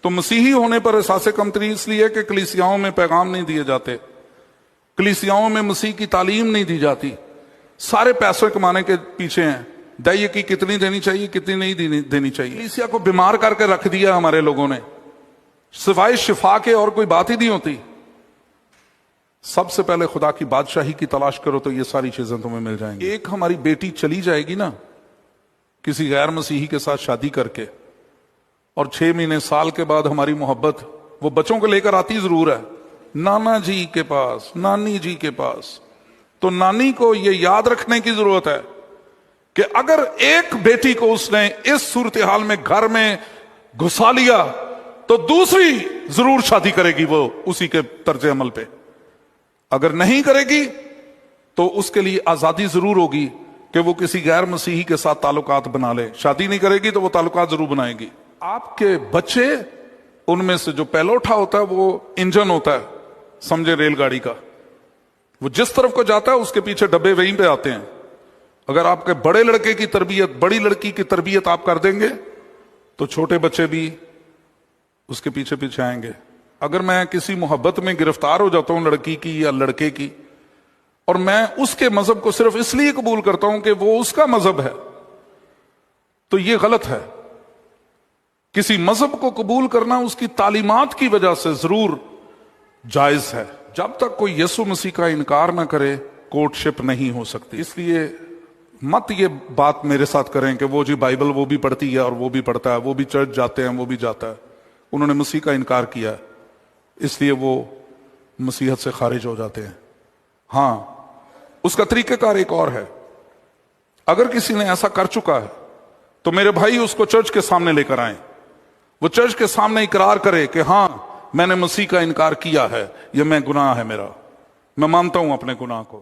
تو مسیحی ہونے پر احساس کمتری اس لیے کہ کلیسیاؤں میں پیغام نہیں دیے جاتے، کلیسیاؤں میں مسیح کی تعلیم نہیں دی جاتی، سارے پیسے کمانے کے پیچھے ہیں، دائیں کی کتنی دینی چاہیے کتنی نہیں دینی چاہیے۔ کلیسیا کو بیمار کر کے رکھ دیا ہمارے لوگوں نے، سوائے شفا کے اور کوئی بات ہی نہیں ہوتی۔ سب سے پہلے خدا کی بادشاہی کی تلاش کرو تو یہ ساری چیزیں تمہیں مل جائیں گی۔ ایک ہماری بیٹی چلی جائے گی نا کسی غیر مسیحی کے ساتھ شادی کر کے، اور 6 مہینے سال کے بعد ہماری محبت وہ بچوں کو لے کر آتی ضرور ہے نانا جی کے پاس، نانی جی کے پاس، تو نانی کو یہ یاد رکھنے کی ضرورت ہے کہ اگر ایک بیٹی کو اس نے اس صورتحال میں گھر میں گھسا لیا تو دوسری ضرور شادی کرے گی وہ اسی کے طرز عمل پہ، اگر نہیں کرے گی تو اس کے لیے آزادی ضرور ہوگی کہ وہ کسی غیر مسیحی کے ساتھ تعلقات بنا لے، شادی نہیں کرے گی تو وہ تعلقات ضرور بنائے گی۔ آپ کے بچے ان میں سے جو پیلوٹا ہوتا ہے وہ انجن ہوتا ہے، سمجھے ریل گاڑی کا، وہ جس طرف کو جاتا ہے اس کے پیچھے ڈبے وہیں پہ آتے ہیں۔ اگر آپ کے بڑے لڑکے کی تربیت، بڑی لڑکی کی تربیت آپ کر دیں گے تو چھوٹے بچے بھی اس کے پیچھے پیچھے آئیں گے۔ اگر میں کسی محبت میں گرفتار ہو جاتا ہوں لڑکی کی یا لڑکے کی، اور میں اس کے مذہب کو صرف اس لیے قبول کرتا ہوں کہ وہ اس کا مذہب ہے، تو یہ غلط ہے۔ کسی مذہب کو قبول کرنا اس کی تعلیمات کی وجہ سے ضرور جائز ہے۔ جب تک کوئی یسوع مسیح کا انکار نہ کرے کورٹ شپ نہیں ہو سکتی۔ اس لیے مت یہ بات میرے ساتھ کریں کہ وہ جی بائبل وہ بھی پڑھتی ہے اور وہ بھی پڑھتا ہے، وہ بھی چرچ جاتے ہیں وہ بھی جاتا ہے، انہوں نے مسیح کا انکار کیا ہے اس لیے وہ مسیحت سے خارج ہو جاتے ہیں۔ ہاں، اس کا طریقہ کار ایک اور ہے۔ اگر کسی نے ایسا کر چکا ہے تو میرے بھائی اس کو چرچ کے سامنے لے کر آئیں، وہ چرچ کے سامنے اقرار کرے کہ ہاں میں نے مسیح کا انکار کیا ہے، یہ میں گناہ ہے میرا، میں مانتا ہوں اپنے گناہ کو۔